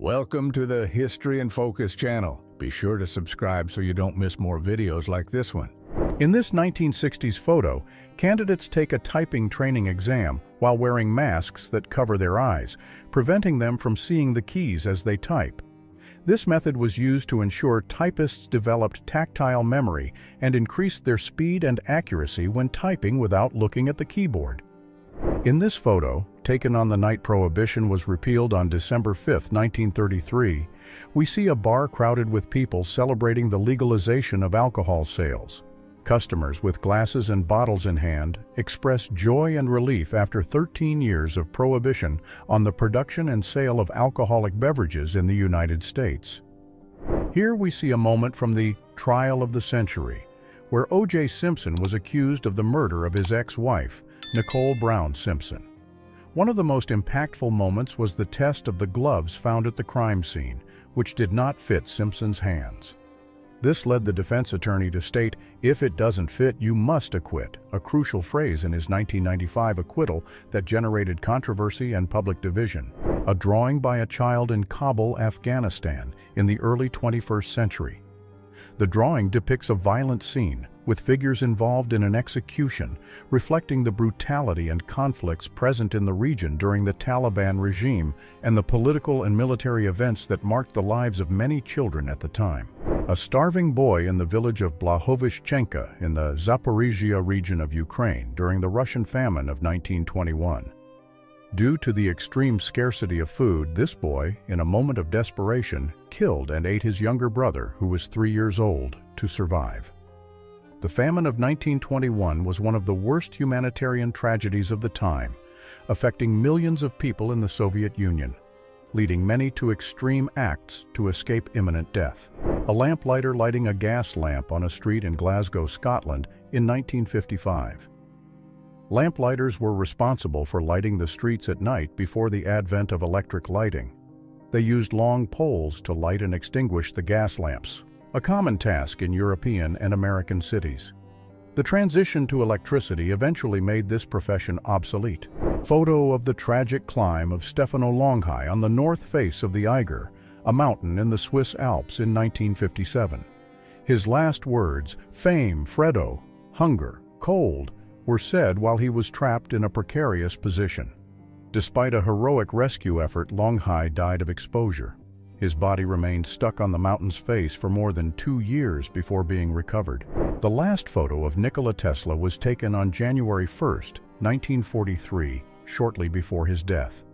Welcome to the History in Focus channel. Be sure to subscribe so you don't miss more videos like this one. In this 1960s photo, candidates take a typing training exam while wearing masks that cover their eyes, preventing them from seeing the keys as they type. This method was used to ensure typists developed tactile memory and increased their speed and accuracy when typing without looking at the keyboard. In this photo, taken on the night Prohibition was repealed on December 5, 1933, we see a bar crowded with people celebrating the legalization of alcohol sales. Customers with glasses and bottles in hand express joy and relief after 13 years of prohibition on the production and sale of alcoholic beverages in the United States. Here we see a moment from the trial of the century, where O.J. Simpson was accused of the murder of his ex-wife, Nicole Brown Simpson. One of the most impactful moments was the test of the gloves found at the crime scene, which did not fit Simpson's hands. This led the defense attorney to state, "If it doesn't fit, you must acquit," a crucial phrase in his 1995 acquittal that generated controversy and public division. A drawing by a child in Kabul, Afghanistan, in the early 21st century. The drawing depicts a violent scene, with figures involved in an execution, reflecting the brutality and conflicts present in the region during the Taliban regime and the political and military events that marked the lives of many children at the time. A starving boy in the village of Blahoveshchenka in the Zaporizhia region of Ukraine during the Russian famine of 1921. Due to the extreme scarcity of food, this boy, in a moment of desperation, killed and ate his younger brother, who was 3 years old, to survive. The famine of 1921 was one of the worst humanitarian tragedies of the time, affecting millions of people in the Soviet Union, leading many to extreme acts to escape imminent death. A lamplighter lighting a gas lamp on a street in Glasgow, Scotland, in 1955. Lamplighters were responsible for lighting the streets at night before the advent of electric lighting. They used long poles to light and extinguish the gas lamps, a common task in European and American cities. The transition to electricity eventually made this profession obsolete. Photo of the tragic climb of Stefano Longhai on the north face of the Eiger, a mountain in the Swiss Alps in 1957. His last words, "Fame, Freddo, hunger, cold," were said while he was trapped in a precarious position. Despite a heroic rescue effort, Longhai died of exposure. His body remained stuck on the mountain's face for more than 2 years before being recovered. The last photo of Nikola Tesla was taken on January 1, 1943, shortly before his death.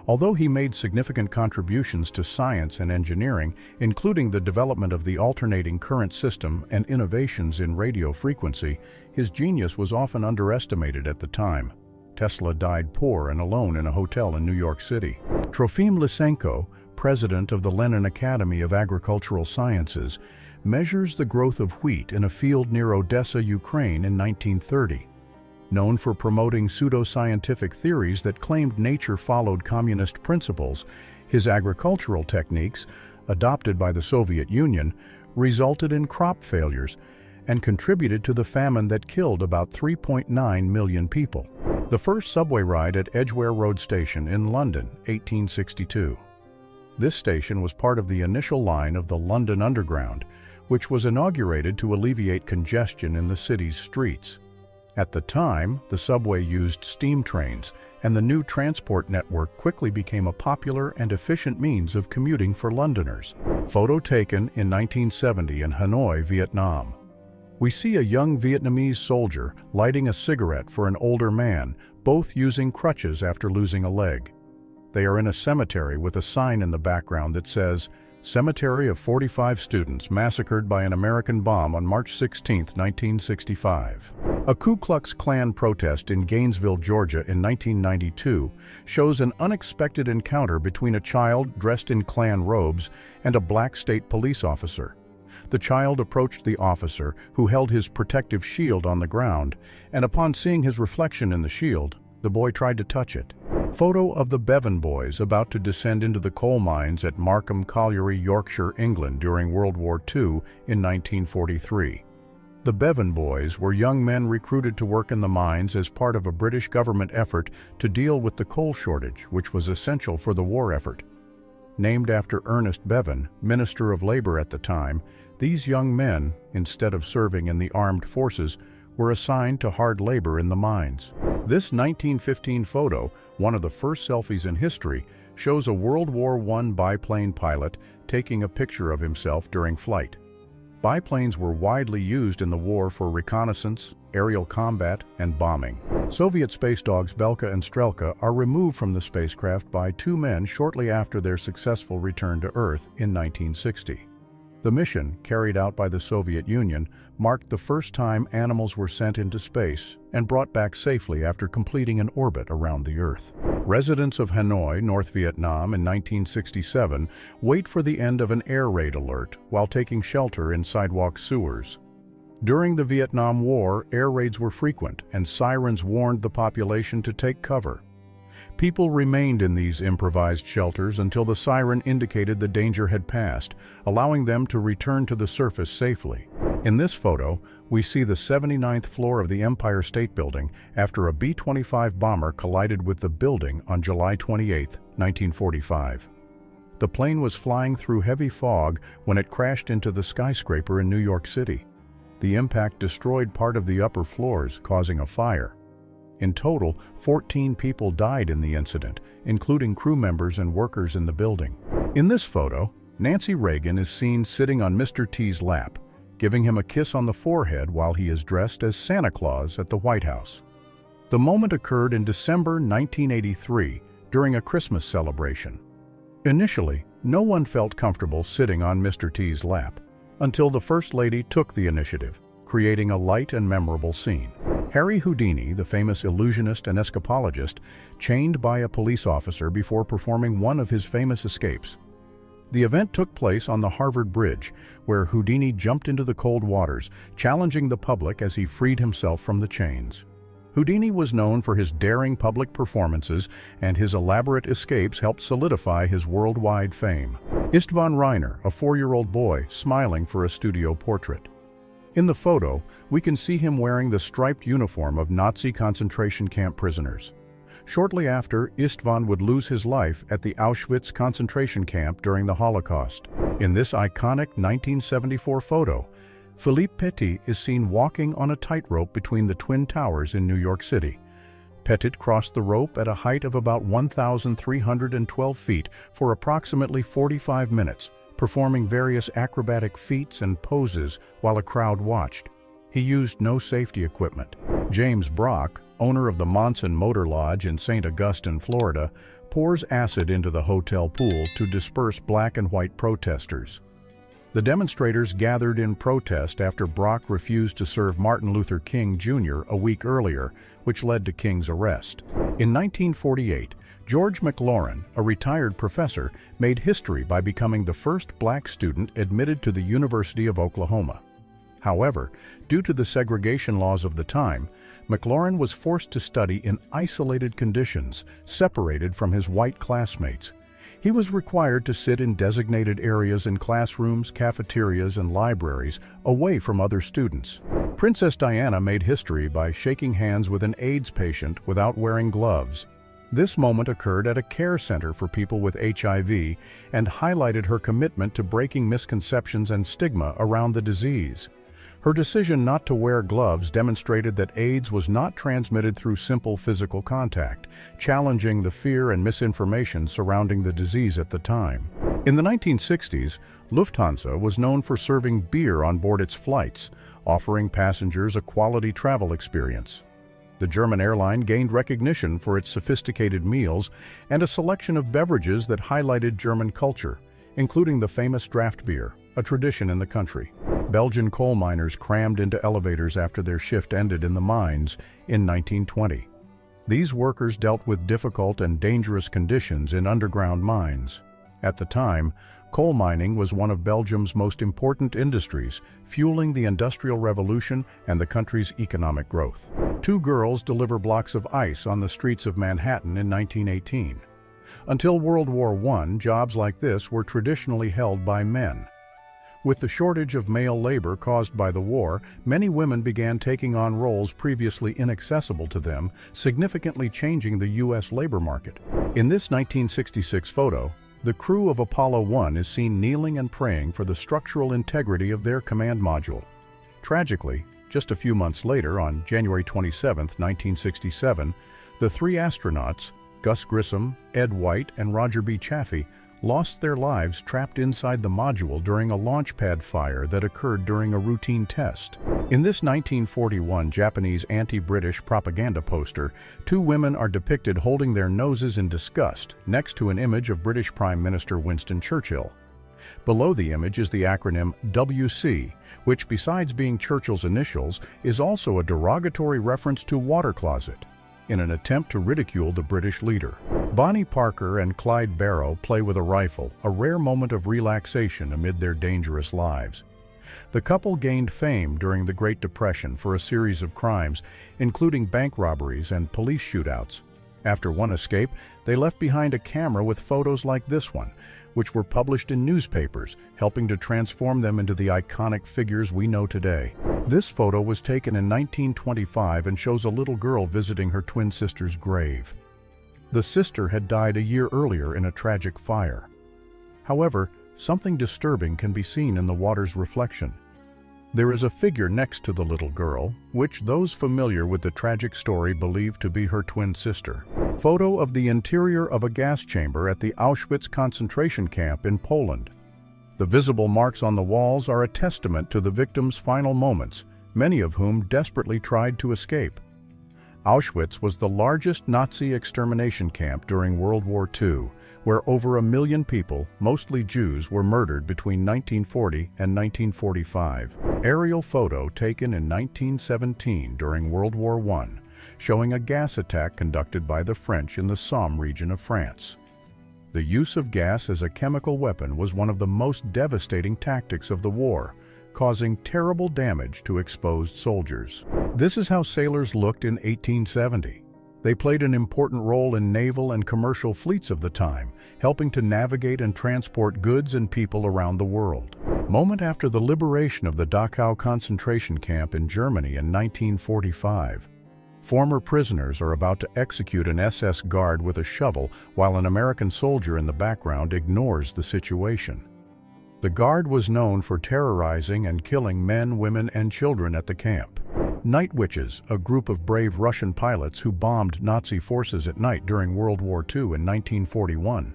Although he made significant contributions to science and engineering, including the development of the alternating current system and innovations in radio frequency, his genius was often underestimated at the time. Tesla died poor and alone in a hotel in New York City. Trofim Lysenko, president of the Lenin Academy of Agricultural Sciences, measures the growth of wheat in a field near Odessa, Ukraine in 1930. Known for promoting pseudoscientific theories that claimed nature followed communist principles, his agricultural techniques, adopted by the Soviet Union, resulted in crop failures and contributed to the famine that killed about 3.9 million people. The first subway ride at Edgware Road Station in London, 1862. This station was part of the initial line of the London Underground, which was inaugurated to alleviate congestion in the city's streets. At the time, the subway used steam trains, and the new transport network quickly became a popular and efficient means of commuting for Londoners. Photo taken in 1970 in Hanoi, Vietnam. We see a young Vietnamese soldier lighting a cigarette for an older man, both using crutches after losing a leg. They are in a cemetery with a sign in the background that says, "Cemetery of 45 students massacred by an American bomb on March 16, 1965. A Ku Klux Klan protest in Gainesville, Georgia in 1992 shows an unexpected encounter between a child dressed in Klan robes and a black state police officer. The child approached the officer, who held his protective shield on the ground, and upon seeing his reflection in the shield, the boy tried to touch it. Photo of the Bevan boys about to descend into the coal mines at Markham Colliery, Yorkshire, England during World War II in 1943. The Bevan boys were young men recruited to work in the mines as part of a British government effort to deal with the coal shortage, which was essential for the war effort. Named after Ernest Bevin, Minister of Labor at the time, these young men, instead of serving in the armed forces, were assigned to hard labor in the mines. This 1915 photo, one of the first selfies in history, shows a World War I biplane pilot taking a picture of himself during flight. Biplanes were widely used in the war for reconnaissance, aerial combat, and bombing. Soviet space dogs Belka and Strelka are removed from the spacecraft by two men shortly after their successful return to Earth in 1960. The mission, carried out by the Soviet Union, marked the first time animals were sent into space and brought back safely after completing an orbit around the Earth. Residents of Hanoi, North Vietnam in 1967 wait for the end of an air raid alert while taking shelter in sidewalk sewers. During the Vietnam War, air raids were frequent and sirens warned the population to take cover. People remained in these improvised shelters until the siren indicated the danger had passed, allowing them to return to the surface safely. In this photo, we see the 79th floor of the Empire State Building after a B-25 bomber collided with the building on July 28, 1945. The plane was flying through heavy fog when it crashed into the skyscraper in New York City. The impact destroyed part of the upper floors, causing a fire. In total, 14 people died in the incident, including crew members and workers in the building. In this photo, Nancy Reagan is seen sitting on Mr. T's lap, giving him a kiss on the forehead while he is dressed as Santa Claus at the White House. The moment occurred in December 1983 during a Christmas celebration. Initially, no one felt comfortable sitting on Mr. T's lap, until the First Lady took the initiative, creating a light and memorable scene. Harry Houdini, the famous illusionist and escapologist, chained by a police officer before performing one of his famous escapes. The event took place on the Harvard Bridge, where Houdini jumped into the cold waters, challenging the public as he freed himself from the chains. Houdini was known for his daring public performances, and his elaborate escapes helped solidify his worldwide fame. Istvan Reiner, a 4-year-old boy, smiling for a studio portrait. In the photo, we can see him wearing the striped uniform of Nazi concentration camp prisoners. Shortly after, Istvan would lose his life at the Auschwitz concentration camp during the Holocaust. In this iconic 1974 photo, Philippe Petit is seen walking on a tightrope between the Twin Towers in New York City. Petit crossed the rope at a height of about 1,312 feet for approximately 45 minutes, performing various acrobatic feats and poses while a crowd watched. He used no safety equipment. James Brock, owner of the Monson Motor Lodge in St. Augustine, Florida, pours acid into the hotel pool to disperse black and white protesters. The demonstrators gathered in protest after Brock refused to serve Martin Luther King Jr. a week earlier, which led to King's arrest. In 1948, George McLaurin, a retired professor, made history by becoming the first black student admitted to the University of Oklahoma. However, due to the segregation laws of the time, McLaurin was forced to study in isolated conditions, separated from his white classmates. He was required to sit in designated areas in classrooms, cafeterias, and libraries, away from other students. Princess Diana made history by shaking hands with an AIDS patient without wearing gloves. This moment occurred at a care center for people with HIV and highlighted her commitment to breaking misconceptions and stigma around the disease. Her decision not to wear gloves demonstrated that AIDS was not transmitted through simple physical contact, challenging the fear and misinformation surrounding the disease at the time. In the 1960s, Lufthansa was known for serving beer on board its flights, offering passengers a quality travel experience. The German airline gained recognition for its sophisticated meals and a selection of beverages that highlighted German culture, including the famous draft beer, a tradition in the country. Belgian coal miners crammed into elevators after their shift ended in the mines in 1920. These workers dealt with difficult and dangerous conditions in underground mines. At the time, coal mining was one of Belgium's most important industries, fueling the Industrial Revolution and the country's economic growth. Two girls deliver blocks of ice on the streets of Manhattan in 1918. Until World War I, jobs like this were traditionally held by men. With the shortage of male labor caused by the war, many women began taking on roles previously inaccessible to them, significantly changing the U.S. labor market. In this 1966 photo, the crew of Apollo 1 is seen kneeling and praying for the structural integrity of their command module. Tragically, just a few months later, on January 27, 1967, the three astronauts, Gus Grissom, Ed White, and Roger B. Chaffee, lost their lives trapped inside the module during a launch pad fire that occurred during a routine test. In this 1941 Japanese anti-British propaganda poster, two women are depicted holding their noses in disgust next to an image of British Prime Minister Winston Churchill. Below the image is the acronym WC, which besides being Churchill's initials, is also a derogatory reference to water closet, in an attempt to ridicule the British leader. Bonnie Parker and Clyde Barrow play with a rifle, a rare moment of relaxation amid their dangerous lives. The couple gained fame during the Great Depression for a series of crimes, including bank robberies and police shootouts. After one escape, they left behind a camera with photos like this one, which were published in newspapers, helping to transform them into the iconic figures we know today. This photo was taken in 1925 and shows a little girl visiting her twin sister's grave. The sister had died a year earlier in a tragic fire. However, something disturbing can be seen in the water's reflection. There is a figure next to the little girl, which those familiar with the tragic story believe to be her twin sister. Photo of the interior of a gas chamber at the Auschwitz concentration camp in Poland. The visible marks on the walls are a testament to the victims' final moments, many of whom desperately tried to escape. Auschwitz was the largest Nazi extermination camp during World War II, where over 1 million people, mostly Jews, were murdered between 1940 and 1945. Aerial photo taken in 1917 during World War I, showing a gas attack conducted by the French in the Somme region of France. The use of gas as a chemical weapon was one of the most devastating tactics of the war, causing terrible damage to exposed soldiers. This is how sailors looked in 1870. They played an important role in naval and commercial fleets of the time, helping to navigate and transport goods and people around the world. Moment after the liberation of the Dachau concentration camp in Germany in 1945, former prisoners are about to execute an SS guard with a shovel while an American soldier in the background ignores the situation. The guard was known for terrorizing and killing men, women, and children at the camp. Night Witches, a group of brave Russian pilots who bombed Nazi forces at night during World War II in 1941.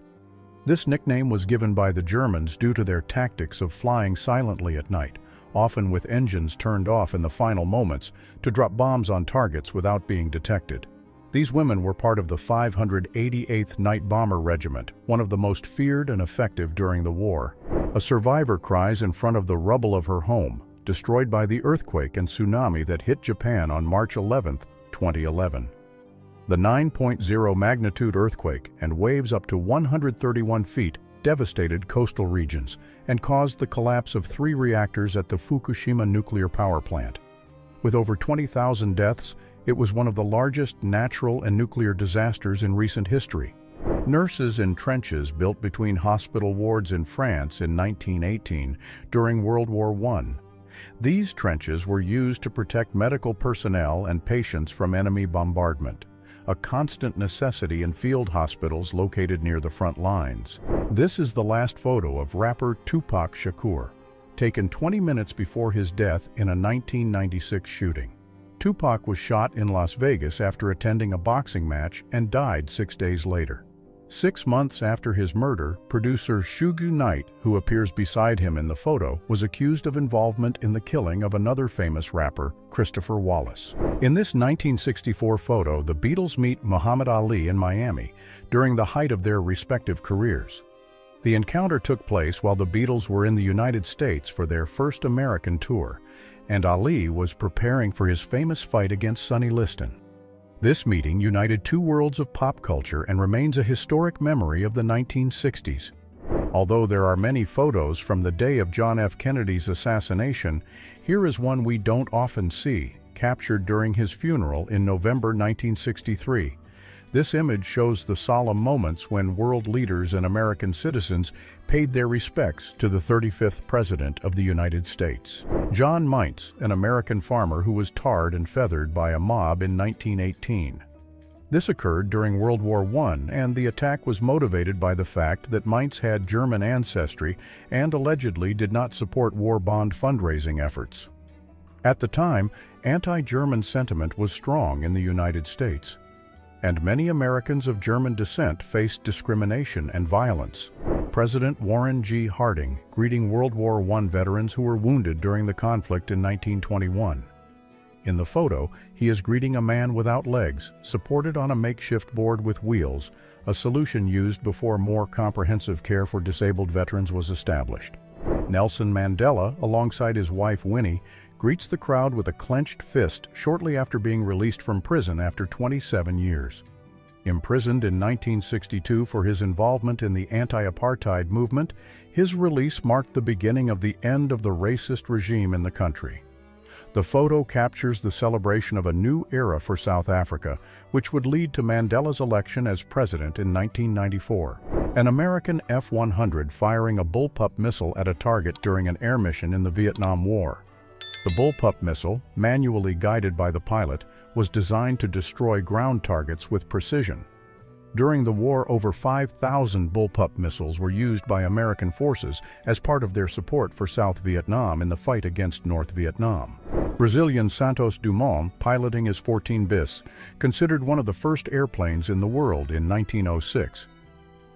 This nickname was given by the Germans due to their tactics of flying silently at night, often with engines turned off in the final moments, to drop bombs on targets without being detected. These women were part of the 588th Night Bomber Regiment, one of the most feared and effective during the war. A survivor cries in front of the rubble of her home, destroyed by the earthquake and tsunami that hit Japan on March 11, 2011. The 9.0 magnitude earthquake and waves up to 131 feet devastated coastal regions and caused the collapse of 3 reactors at the Fukushima nuclear power plant. With over 20,000 deaths, it was one of the largest natural and nuclear disasters in recent history. Nurses in trenches built between hospital wards in France in 1918 during World War I. These trenches were used to protect medical personnel and patients from enemy bombardment, a constant necessity in field hospitals located near the front lines. This is the last photo of rapper Tupac Shakur, taken 20 minutes before his death in a 1996 shooting. Tupac was shot in Las Vegas after attending a boxing match and died 6 days later. 6 months after his murder, producer Suge Knight, who appears beside him in the photo, was accused of involvement in the killing of another famous rapper, Christopher Wallace. In this 1964 photo, the Beatles meet Muhammad Ali in Miami during the height of their respective careers. The encounter took place while the Beatles were in the United States for their first American tour, and Ali was preparing for his famous fight against Sonny Liston. This meeting united 2 worlds of pop culture and remains a historic memory of the 1960s. Although there are many photos from the day of John F. Kennedy's assassination, here is one we don't often see, captured during his funeral in November 1963. This image shows the solemn moments when world leaders and American citizens paid their respects to the 35th President of the United States. John Meintz, an American farmer who was tarred and feathered by a mob in 1918. This occurred during World War I, and the attack was motivated by the fact that Mainz had German ancestry and allegedly did not support war bond fundraising efforts. At the time, anti-German sentiment was strong in the United States, and many Americans of German descent faced discrimination and violence. President Warren G. Harding greeting World War I veterans who were wounded during the conflict in 1921. In the photo, he is greeting a man without legs, supported on a makeshift board with wheels, a solution used before more comprehensive care for disabled veterans was established. Nelson Mandela, alongside his wife Winnie, greets the crowd with a clenched fist shortly after being released from prison after 27 years. Imprisoned in 1962 for his involvement in the anti-apartheid movement, his release marked the beginning of the end of the racist regime in the country. The photo captures the celebration of a new era for South Africa, which would lead to Mandela's election as president in 1994. An American F-100 firing a bullpup missile at a target during an air mission in the Vietnam War. The bullpup missile, manually guided by the pilot, was designed to destroy ground targets with precision. During the war, over 5,000 bullpup missiles were used by American forces as part of their support for South Vietnam in the fight against North Vietnam. Brazilian Santos Dumont, piloting his 14 bis, considered one of the first airplanes in the world in 1906.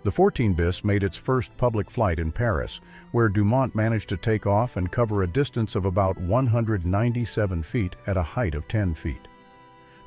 The 14 bis made its first public flight in Paris, where Dumont managed to take off and cover a distance of about 197 feet at a height of 10 feet.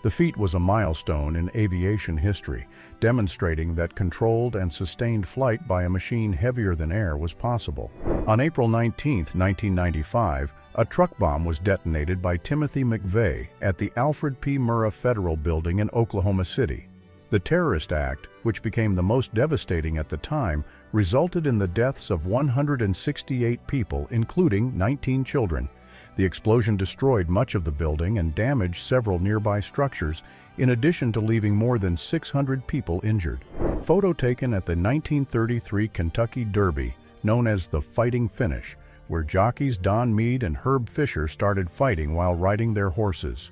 The feat was a milestone in aviation history, demonstrating that controlled and sustained flight by a machine heavier than air was possible. On April 19, 1995, a truck bomb was detonated by Timothy McVeigh at the Alfred P. Murrah Federal Building in Oklahoma City. The terrorist act, which became the most devastating at the time, resulted in the deaths of 168 people, including 19 children. The explosion destroyed much of the building and damaged several nearby structures, in addition to leaving more than 600 people injured. Photo taken at the 1933 Kentucky Derby, known as the Fighting Finish, where jockeys Don Meade and Herb Fisher started fighting while riding their horses.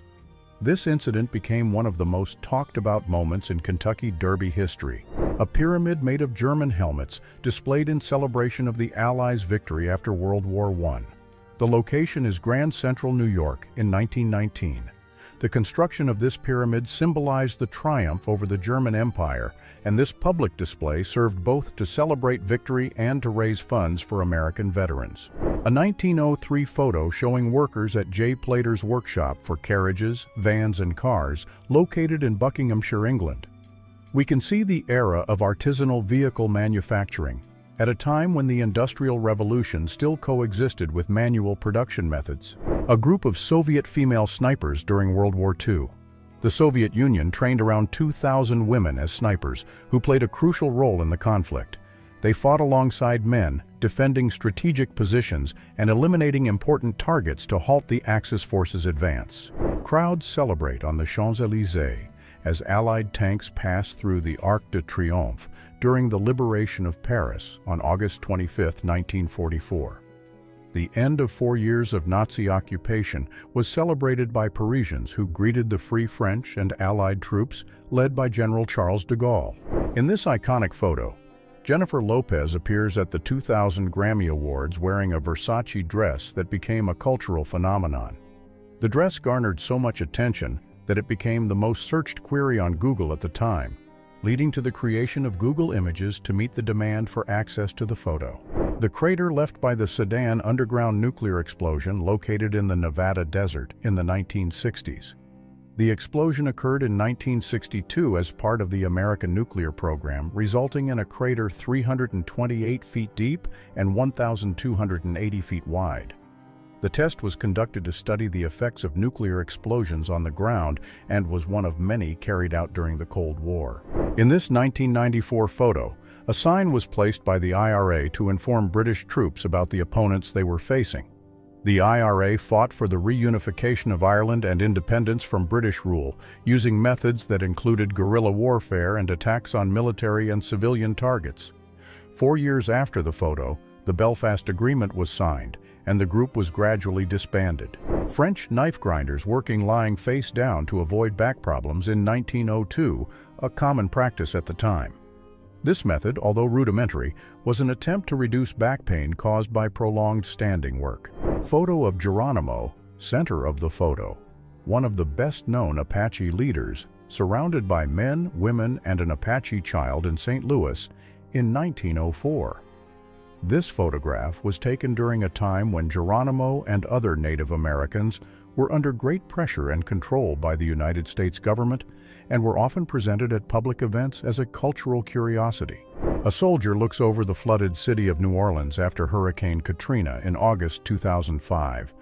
This incident became one of the most talked about moments in Kentucky Derby history. A pyramid made of German helmets displayed in celebration of the Allies' victory after World War I. The location is Grand Central, New York, in 1919. The construction of this pyramid symbolized the triumph over the German Empire, and this public display served both to celebrate victory and to raise funds for American veterans. A 1903 photo showing workers at J. Plater's workshop for carriages, vans, and cars, located in Buckinghamshire, England. We can see the era of artisanal vehicle manufacturing, at a time when the Industrial Revolution still coexisted with manual production methods. A group of Soviet female snipers during World War II. The Soviet Union trained around 2,000 women as snipers, who played a crucial role in the conflict. They fought alongside men, defending strategic positions and eliminating important targets to halt the Axis forces' advance. Crowds celebrate on the Champs-Élysées as Allied tanks pass through the Arc de Triomphe during the liberation of Paris on August 25, 1944. The end of 4 years of Nazi occupation was celebrated by Parisians who greeted the Free French and Allied troops led by General Charles de Gaulle. In this iconic photo, Jennifer Lopez appears at the 2000 Grammy Awards wearing a Versace dress that became a cultural phenomenon. The dress garnered so much attention that it became the most searched query on Google at the time, leading to the creation of Google Images to meet the demand for access to the photo. The crater left by the Sudan underground nuclear explosion located in the Nevada desert in the 1960s. The explosion occurred in 1962 as part of the American nuclear program, resulting in a crater 328 feet deep and 1,280 feet wide. The test was conducted to study the effects of nuclear explosions on the ground and was one of many carried out during the Cold War. In this 1994 photo, a sign was placed by the IRA to inform British troops about the opponents they were facing. The IRA fought for the reunification of Ireland and independence from British rule, using methods that included guerrilla warfare and attacks on military and civilian targets. 4 years after the photo, the Belfast Agreement was signed, and the group was gradually disbanded. French knife grinders working lying face down to avoid back problems in 1902, a common practice at the time. This method, although rudimentary, was an attempt to reduce back pain caused by prolonged standing work. Photo of Geronimo, center of the photo. One of the best-known Apache leaders, surrounded by men, women, and an Apache child in St. Louis in 1904. This photograph was taken during a time when Geronimo and other Native Americans were under great pressure and control by the United States government and were often presented at public events as a cultural curiosity. A soldier looks over the flooded city of New Orleans after Hurricane Katrina in August 2005.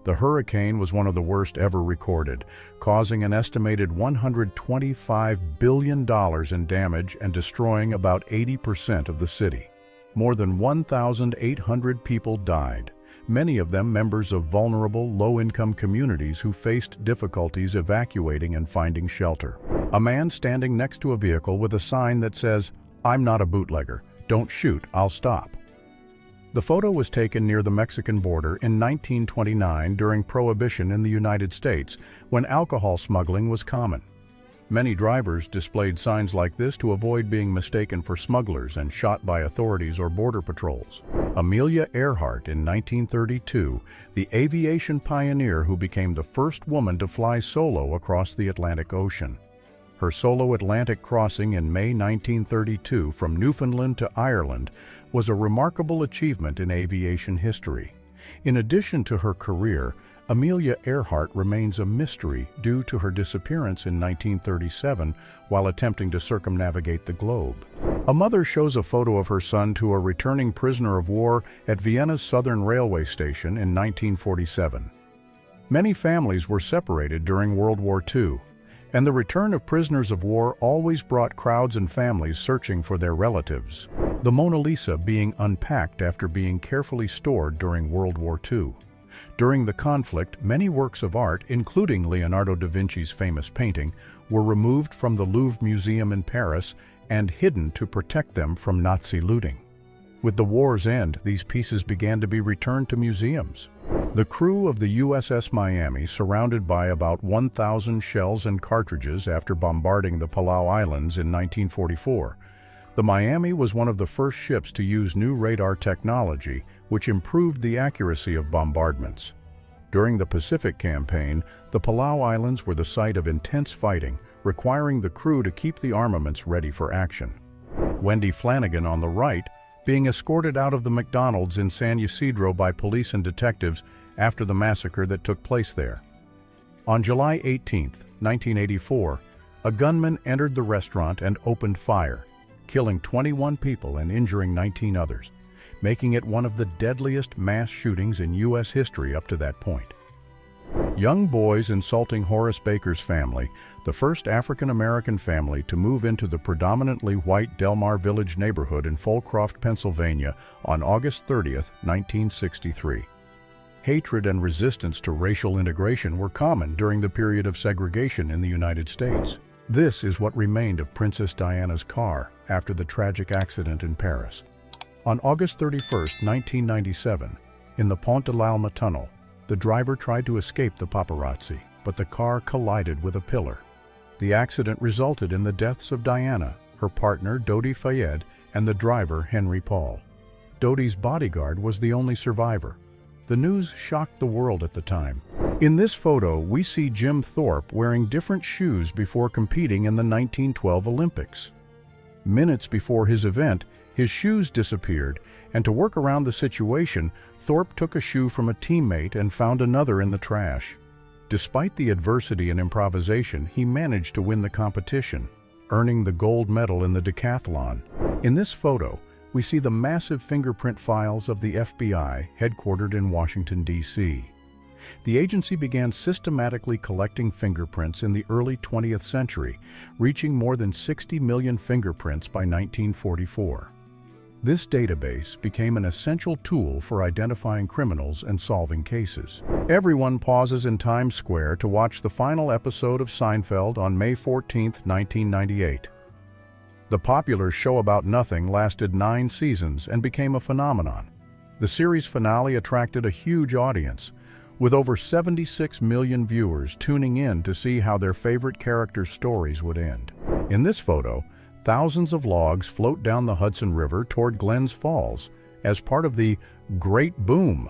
The hurricane was one of the worst ever recorded, causing an estimated $125 billion in damage and destroying about 80% of the city. More than 1,800 people died, many of them members of vulnerable, low-income communities who faced difficulties evacuating and finding shelter. A man standing next to a vehicle with a sign that says, "I'm not a bootlegger. Don't shoot, I'll stop." The photo was taken near the Mexican border in 1929 during Prohibition in the United States, when alcohol smuggling was common. Many drivers displayed signs like this to avoid being mistaken for smugglers and shot by authorities or border patrols. Amelia Earhart in 1932, the aviation pioneer who became the first woman to fly solo across the Atlantic Ocean. Her solo Atlantic crossing in May 1932 from Newfoundland to Ireland was a remarkable achievement in aviation history. In addition to her career, Amelia Earhart remains a mystery due to her disappearance in 1937 while attempting to circumnavigate the globe. A mother shows a photo of her son to a returning prisoner of war at Vienna's Southern Railway Station in 1947. Many families were separated during World War II, and the return of prisoners of war always brought crowds and families searching for their relatives. The Mona Lisa being unpacked after being carefully stored during World War II. During the conflict, many works of art, including Leonardo da Vinci's famous painting, were removed from the Louvre Museum in Paris and hidden to protect them from Nazi looting. With the war's end, these pieces began to be returned to museums. The crew of the USS Miami, surrounded by about 1,000 shells and cartridges after bombarding the Palau Islands in 1944. The Miami was one of the first ships to use new radar technology, which improved the accuracy of bombardments. During the Pacific Campaign, the Palau Islands were the site of intense fighting, requiring the crew to keep the armaments ready for action. Wendy Flanagan on the right, being escorted out of the McDonald's in San Ysidro by police and detectives after the massacre that took place there. On July 18, 1984, a gunman entered the restaurant and opened fire, killing 21 people and injuring 19 others, making it one of the deadliest mass shootings in U.S. history up to that point. Young boys insulting Horace Baker's family, the first African-American family to move into the predominantly white Delmar Village neighborhood in Fulcroft, Pennsylvania on August 30, 1963. Hatred and resistance to racial integration were common during the period of segregation in the United States. This is what remained of Princess Diana's car after the tragic accident in Paris. On August 31, 1997, in the Pont de l'Alma tunnel, the driver tried to escape the paparazzi, but the car collided with a pillar. The accident resulted in the deaths of Diana, her partner Dodi Fayed, and the driver Henry Paul. Dodi's bodyguard was the only survivor. The news shocked the world at the time. In this photo, we see Jim Thorpe wearing different shoes before competing in the 1912 Olympics. Minutes before his event, his shoes disappeared, and to work around the situation, Thorpe took a shoe from a teammate and found another in the trash. Despite the adversity and improvisation, he managed to win the competition, earning the gold medal in the decathlon. In this photo, we see the massive fingerprint files of the FBI, headquartered in Washington, D.C. The agency began systematically collecting fingerprints in the early 20th century, reaching more than 60 million fingerprints by 1944. This database became an essential tool for identifying criminals and solving cases. Everyone pauses in Times Square to watch the final episode of Seinfeld on May 14, 1998. The popular show about nothing lasted 9 seasons and became a phenomenon. The series finale attracted a huge audience. with over 76 million viewers tuning in to see how their favorite characters' stories would end. In this photo, thousands of logs float down the Hudson River toward Glens Falls as part of the Great Boom.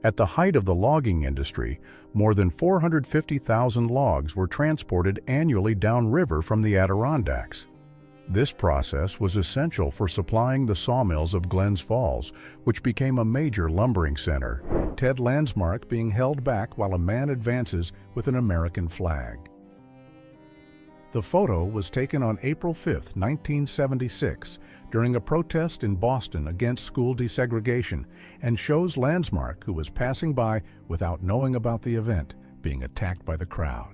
At the height of the logging industry, more than 450,000 logs were transported annually downriver from the Adirondacks. This process was essential for supplying the sawmills of Glens Falls, which became a major lumbering center. Ted Landsmark being held back while a man advances with an American flag. The photo was taken on April 5, 1976, during a protest in Boston against school desegregation, and shows Landsmark, who was passing by without knowing about the event, being attacked by the crowd.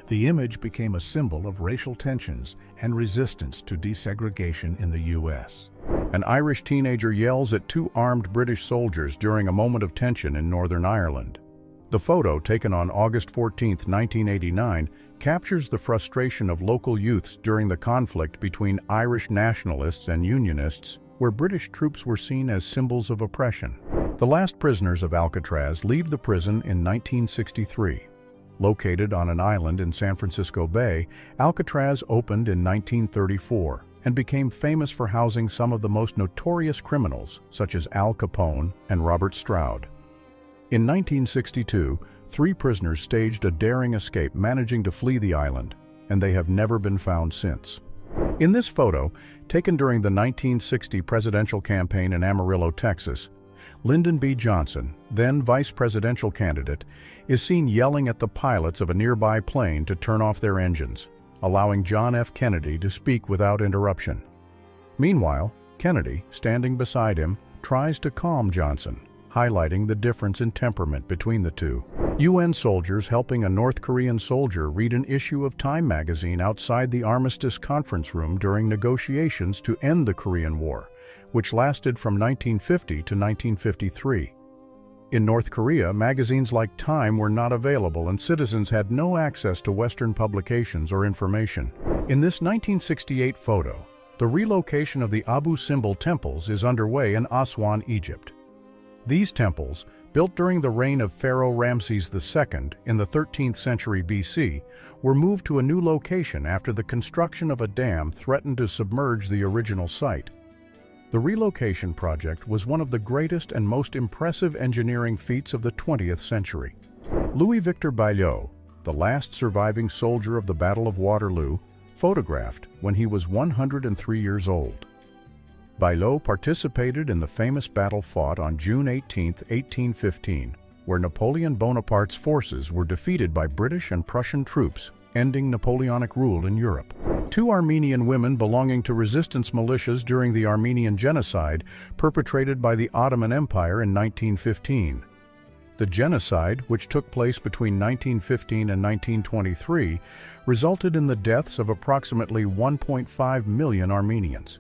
The image became a symbol of racial tensions and resistance to desegregation in the U.S. An Irish teenager yells at two armed British soldiers during a moment of tension in Northern Ireland. The photo, taken on August 14, 1989, captures the frustration of local youths during the conflict between Irish nationalists and Unionists, where British troops were seen as symbols of oppression. The last prisoners of Alcatraz leave the prison in 1963. Located on an island in San Francisco Bay, Alcatraz opened in 1934 and became famous for housing some of the most notorious criminals, such as Al Capone and Robert Stroud. In 1962, 3 prisoners staged a daring escape, managing to flee the island, and they have never been found since. In this photo, taken during the 1960 presidential campaign in Amarillo, Texas, Lyndon B. Johnson, then vice presidential candidate, is seen yelling at the pilots of a nearby plane to turn off their engines, allowing John F. Kennedy to speak without interruption. Meanwhile, Kennedy, standing beside him, tries to calm Johnson, highlighting the difference in temperament between the two. UN soldiers helping a North Korean soldier read an issue of Time magazine outside the Armistice Conference Room during negotiations to end the Korean War, which lasted from 1950 to 1953. In North Korea, magazines like Time were not available and citizens had no access to Western publications or information. In this 1968 photo, the relocation of the Abu Simbel temples is underway in Aswan, Egypt. These temples, built during the reign of Pharaoh Ramses II in the 13th century BC, were moved to a new location after the construction of a dam threatened to submerge the original site. The relocation project was one of the greatest and most impressive engineering feats of the 20th century. Louis-Victor Baillot, the last surviving soldier of the Battle of Waterloo, photographed when he was 103 years old. Baillot participated in the famous battle fought on June 18, 1815, where Napoleon Bonaparte's forces were defeated by British and Prussian troops, ending Napoleonic rule in Europe. 2 Armenian women belonging to resistance militias during the Armenian genocide perpetrated by the Ottoman Empire in 1915. The genocide, which took place between 1915 and 1923, resulted in the deaths of approximately 1.5 million Armenians.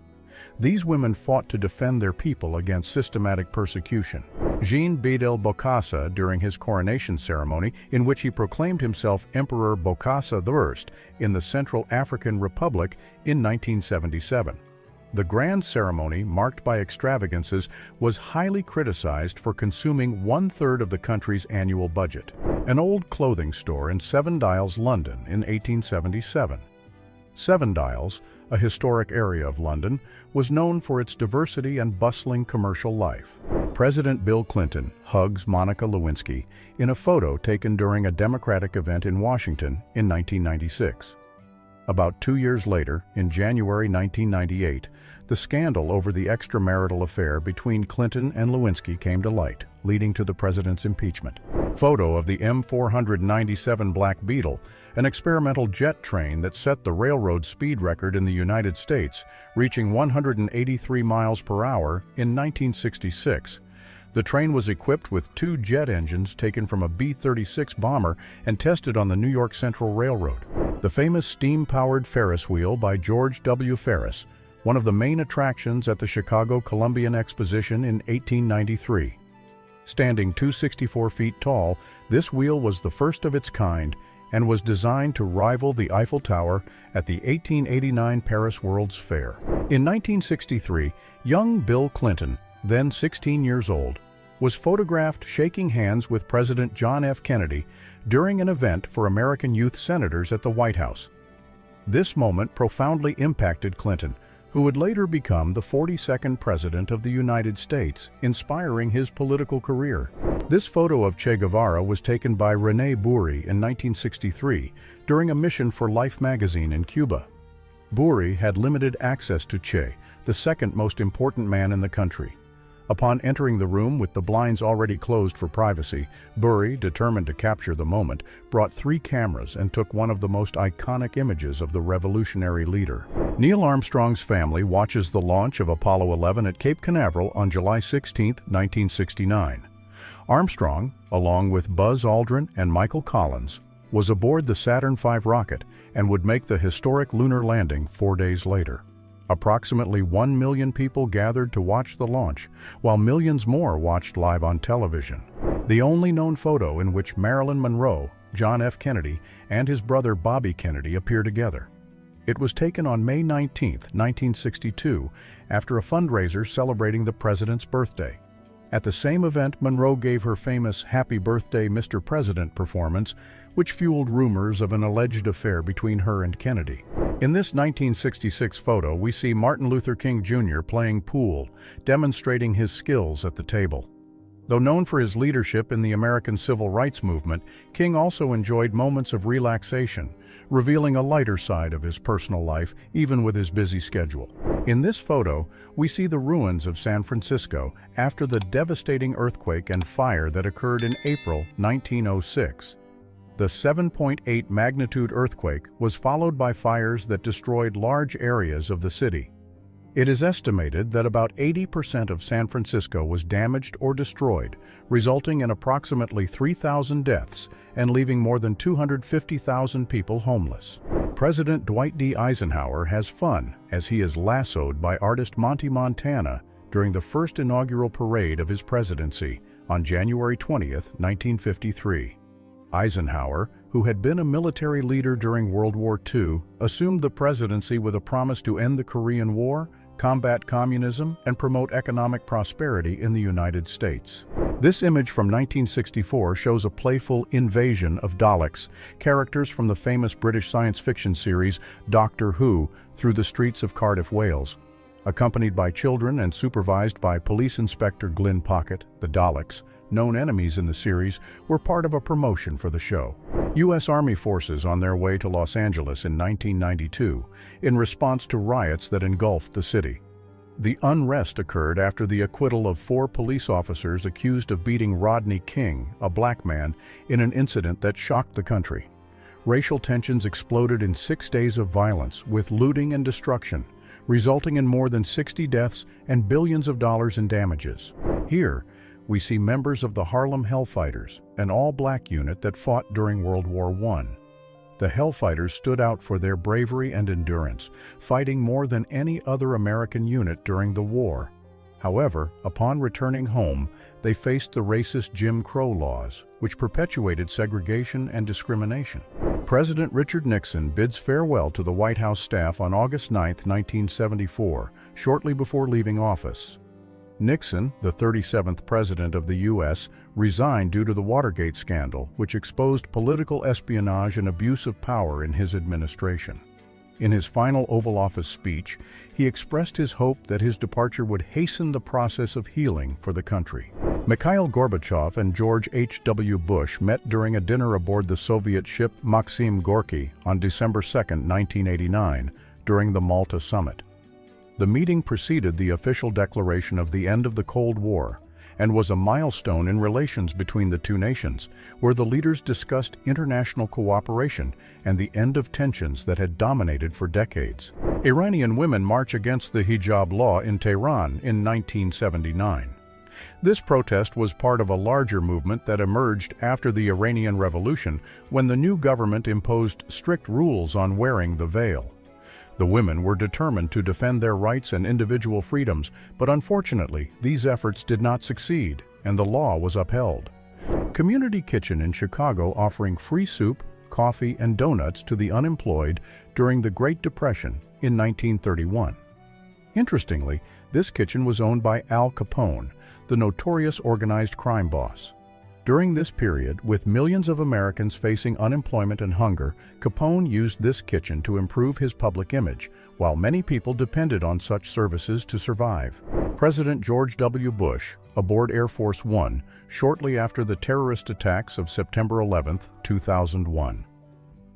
These women fought to defend their people against systematic persecution. Jean Bedel Bokassa during his coronation ceremony, in which he proclaimed himself Emperor Bokassa I in the Central African Republic in 1977. The grand ceremony, marked by extravagances, was highly criticized for consuming 1/3 of the country's annual budget. An old clothing store in Seven Dials, London in 1877. Seven Dials, a historic area of London, was known for its diversity and bustling commercial life. President Bill Clinton hugs Monica Lewinsky in a photo taken during a Democratic event in Washington in 1996. About 2 years later, in January 1998, the scandal over the extramarital affair between Clinton and Lewinsky came to light, leading to the president's impeachment. Photo of the M497 Black Beetle, an experimental jet train that set the railroad speed record in the United States, reaching 183 miles per hour in 1966. The train was equipped with 2 jet engines taken from a B-36 bomber and tested on the New York Central Railroad. The famous steam-powered Ferris wheel by George W. Ferris, one of the main attractions at the Chicago Columbian Exposition in 1893. Standing 264 feet tall, this wheel was the first of its kind and was designed to rival the Eiffel Tower at the 1889 Paris World's Fair. In 1963, young Bill Clinton, then 16 years old, was photographed shaking hands with President John F. Kennedy during an event for American youth senators at the White House. This moment profoundly impacted Clinton, who would later become the 42nd President of the United States, inspiring his political career. This photo of Che Guevara was taken by René Boury in 1963 during a mission for Life magazine in Cuba. Boury had limited access to Che, the second most important man in the country. Upon entering the room with the blinds already closed for privacy, Boury, determined to capture the moment, brought 3 cameras and took one of the most iconic images of the revolutionary leader. Neil Armstrong's family watches the launch of Apollo 11 at Cape Canaveral on July 16, 1969. Armstrong, along with Buzz Aldrin and Michael Collins, was aboard the Saturn V rocket and would make the historic lunar landing 4 days later. Approximately 1 million people gathered to watch the launch, while millions more watched live on television. The only known photo in which Marilyn Monroe, John F. Kennedy, and his brother Bobby Kennedy appear together. It was taken on May 19, 1962, after a fundraiser celebrating the president's birthday. At the same event, Monroe gave her famous "Happy Birthday, Mr. President" performance, which fueled rumors of an alleged affair between her and Kennedy. In this 1966 photo, we see Martin Luther King Jr. playing pool, demonstrating his skills at the table. Though known for his leadership in the American Civil Rights Movement, King also enjoyed moments of relaxation, revealing a lighter side of his personal life, even with his busy schedule. In this photo, we see the ruins of San Francisco after the devastating earthquake and fire that occurred in April 1906. The 7.8 magnitude earthquake was followed by fires that destroyed large areas of the city. It is estimated that about 80% of San Francisco was damaged or destroyed, resulting in approximately 3,000 deaths and leaving more than 250,000 people homeless. President Dwight D. Eisenhower has fun as he is lassoed by artist Monty Montana during the first inaugural parade of his presidency on January 20, 1953. Eisenhower, who had been a military leader during World War II, assumed the presidency with a promise to end the Korean War, combat communism, and promote economic prosperity in the United States. This image from 1964 shows a playful invasion of Daleks, characters from the famous British science fiction series Doctor Who, through the streets of Cardiff, Wales. Accompanied by children and supervised by Police Inspector Glyn Pocket, the Daleks, known enemies in the series, were part of a promotion for the show. U.S. Army forces on their way to Los Angeles in 1992 in response to riots that engulfed the city. The unrest occurred after the acquittal of 4 police officers accused of beating Rodney King, a black man, in an incident that shocked the country. Racial tensions exploded in 6 days of violence, with looting and destruction, resulting in more than 60 deaths and billions of dollars in damages. Here, we see members of the Harlem Hellfighters, an all-black unit that fought during World War I. The Hellfighters stood out for their bravery and endurance, fighting more than any other American unit during the war. However, upon returning home, they faced the racist Jim Crow laws, which perpetuated segregation and discrimination. President Richard Nixon bids farewell to the White House staff on August 9, 1974, shortly before leaving office. Nixon, the 37th President of the U.S., resigned due to the Watergate scandal, which exposed political espionage and abuse of power in his administration. In his final Oval Office speech, he expressed his hope that his departure would hasten the process of healing for the country. Mikhail Gorbachev and George H.W. Bush met during a dinner aboard the Soviet ship Maxim Gorky on December 2, 1989, during the Malta summit. The meeting preceded the official declaration of the end of the Cold War and was a milestone in relations between the two nations, where the leaders discussed international cooperation and the end of tensions that had dominated for decades. Iranian women march against the hijab law in Tehran in 1979. This protest was part of a larger movement that emerged after the Iranian Revolution, when the new government imposed strict rules on wearing the veil. The women were determined to defend their rights and individual freedoms, but unfortunately, these efforts did not succeed, and the law was upheld. Community Kitchen in Chicago offering free soup, coffee, and donuts to the unemployed during the Great Depression in 1931. Interestingly, this kitchen was owned by Al Capone, the notorious organized crime boss. During this period, with millions of Americans facing unemployment and hunger, Capone used this kitchen to improve his public image, while many people depended on such services to survive. President George W. Bush, aboard Air Force One, shortly after the terrorist attacks of September 11, 2001.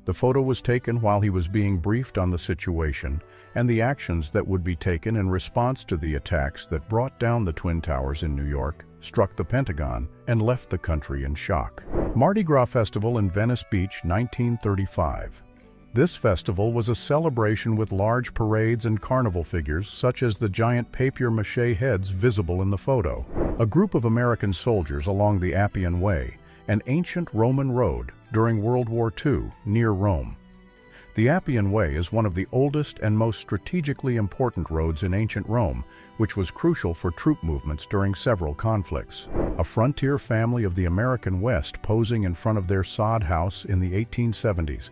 The photo was taken while he was being briefed on the situation and the actions that would be taken in response to the attacks that brought down the Twin Towers in New York, struck the Pentagon, and left the country in shock. Mardi Gras Festival in Venice Beach, 1935. This festival was a celebration with large parades and carnival figures such as the giant papier-mâché heads visible in the photo. A group of American soldiers along the Appian Way, an ancient Roman road during World War II near Rome. The Appian Way is one of the oldest and most strategically important roads in ancient Rome, which was crucial for troop movements during several conflicts. A frontier family of the American West posing in front of their sod house in the 1870s.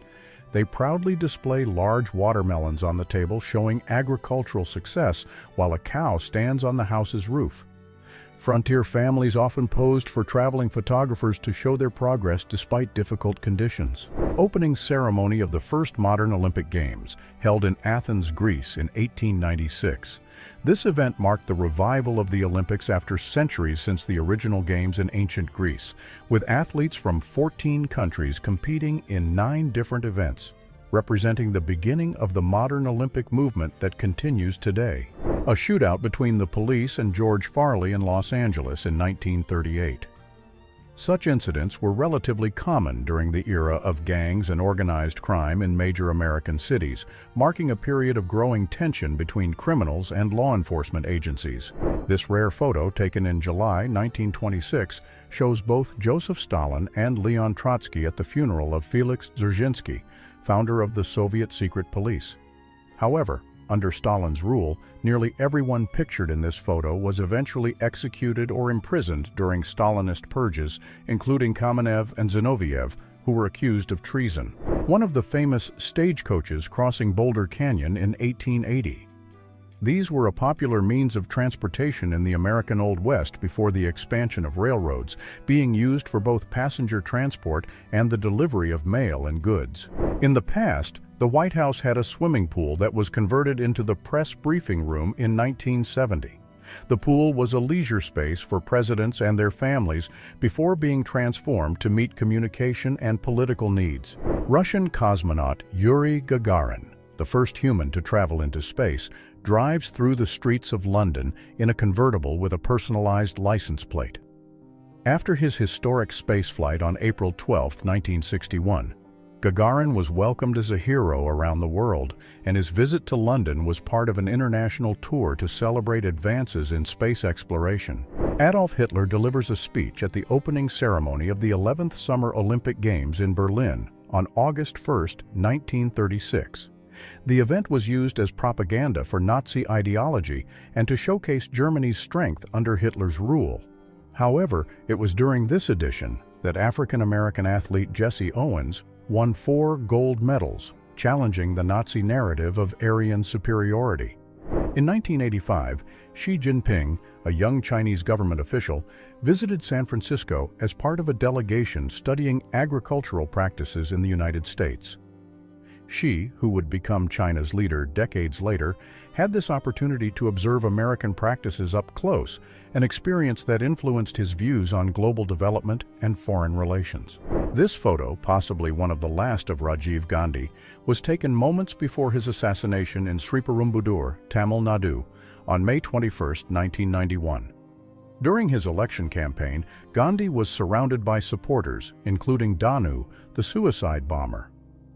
They proudly display large watermelons on the table showing agricultural success while a cow stands on the house's roof. Frontier families often posed for traveling photographers to show their progress despite difficult conditions. Opening ceremony of the first modern Olympic Games, held in Athens, Greece in 1896. This event marked the revival of the Olympics after centuries since the original Games in ancient Greece, with athletes from 14 countries competing in 9 different events, representing the beginning of the modern Olympic movement that continues today. A shootout between the police and George Farley in Los Angeles in 1938. Such incidents were relatively common during the era of gangs and organized crime in major American cities, marking a period of growing tension between criminals and law enforcement agencies. This rare photo, taken in July 1926, shows both Joseph Stalin and Leon Trotsky at the funeral of Felix Dzerzhinsky, founder of the Soviet secret police. However, under Stalin's rule, nearly everyone pictured in this photo was eventually executed or imprisoned during Stalinist purges, including Kamenev and Zinoviev, who were accused of treason. One of the famous stagecoaches crossing Boulder Canyon in 1880. These were a popular means of transportation in the American Old West before the expansion of railroads, being used for both passenger transport and the delivery of mail and goods. In the past, the White House had a swimming pool that was converted into the press briefing room in 1970. The pool was a leisure space for presidents and their families before being transformed to meet communication and political needs. Russian cosmonaut Yuri Gagarin, the first human to travel into space, drives through the streets of London in a convertible with a personalized license plate. After his historic spaceflight on April 12, 1961, Gagarin was welcomed as a hero around the world, and his visit to London was part of an international tour to celebrate advances in space exploration. Adolf Hitler delivers a speech at the opening ceremony of the 11th Summer Olympic Games in Berlin on August 1, 1936. The event was used as propaganda for Nazi ideology and to showcase Germany's strength under Hitler's rule. However, it was during this edition that African-American athlete Jesse Owens won 4 gold medals, challenging the Nazi narrative of Aryan superiority. In 1985, Xi Jinping, a young Chinese government official, visited San Francisco as part of a delegation studying agricultural practices in the United States. Xi, who would become China's leader decades later, had this opportunity to observe American practices up close, an experience that influenced his views on global development and foreign relations. This photo, possibly one of the last of Rajiv Gandhi, was taken moments before his assassination in Sriperumbudur, Tamil Nadu, on May 21, 1991. During his election campaign, Gandhi was surrounded by supporters, including Danu, the suicide bomber.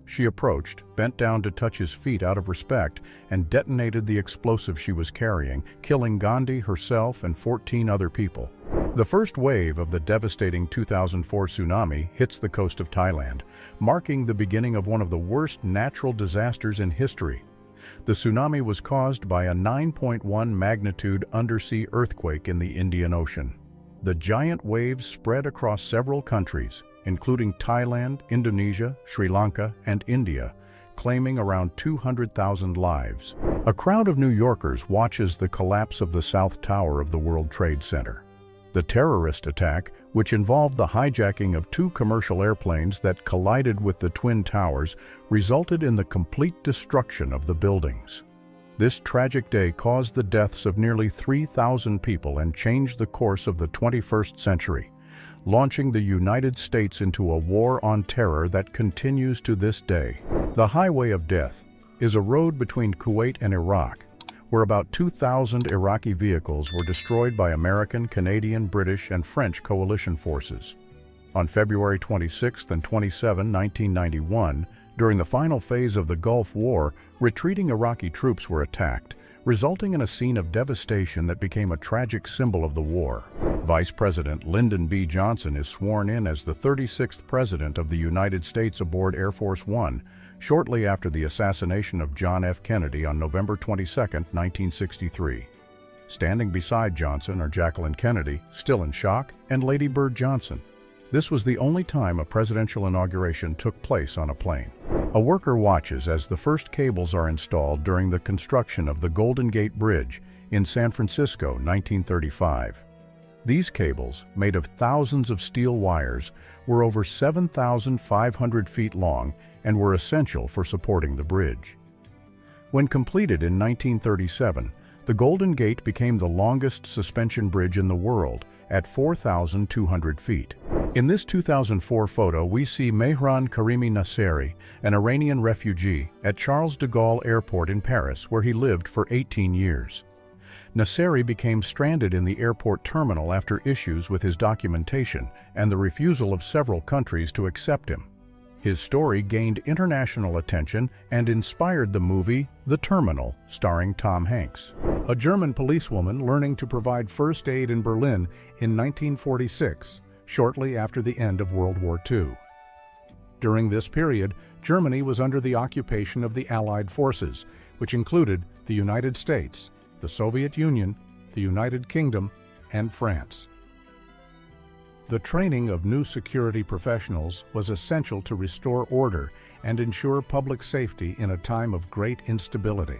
She approached, bent down to touch his feet out of respect, and detonated the explosive she was carrying, killing Gandhi, herself, and 14 other people. The first wave of the devastating 2004 tsunami hits the coast of Thailand, marking the beginning of one of the worst natural disasters in history. The tsunami was caused by a 9.1 magnitude undersea earthquake in the Indian Ocean. The giant waves spread across several countries, including Thailand, Indonesia, Sri Lanka, and India, claiming around 200,000 lives. A crowd of New Yorkers watches the collapse of the South Tower of the World Trade Center. The terrorist attack, which involved the hijacking of 2 commercial airplanes that collided with the Twin Towers, resulted in the complete destruction of the buildings. This tragic day caused the deaths of nearly 3,000 people and changed the course of the 21st century, launching the United States into a war on terror that continues to this day. The Highway of Death is a road between Kuwait and Iraq, where about 2,000 Iraqi vehicles were destroyed by American, Canadian, British, and French coalition forces. On February 26 and 27, 1991, during the final phase of the Gulf War, retreating Iraqi troops were attacked, resulting in a scene of devastation that became a tragic symbol of the war. Vice President Lyndon B. Johnson is sworn in as the 36th President of the United States aboard Air Force One, shortly after the assassination of John F. Kennedy on November 22, 1963. Standing beside Johnson are Jacqueline Kennedy, still in shock, and Lady Bird Johnson. This was the only time a presidential inauguration took place on a plane. A worker watches as the first cables are installed during the construction of the Golden Gate Bridge in San Francisco, 1935. These cables, made of thousands of steel wires, were over 7,500 feet long and were essential for supporting the bridge. When completed in 1937, the Golden Gate became the longest suspension bridge in the world at 4,200 feet. In this 2004 photo, we see Mehran Karimi Nasseri, an Iranian refugee, at Charles de Gaulle Airport in Paris, where he lived for 18 years. Nasseri became stranded in the airport terminal after issues with his documentation and the refusal of several countries to accept him. His story gained international attention and inspired the movie The Terminal, starring Tom Hanks. A German policewoman learning to provide first aid in Berlin in 1946, shortly after the end of World War II. During this period, Germany was under the occupation of the Allied forces, which included the United States, the Soviet Union, the United Kingdom, and France. The training of new security professionals was essential to restore order and ensure public safety in a time of great instability.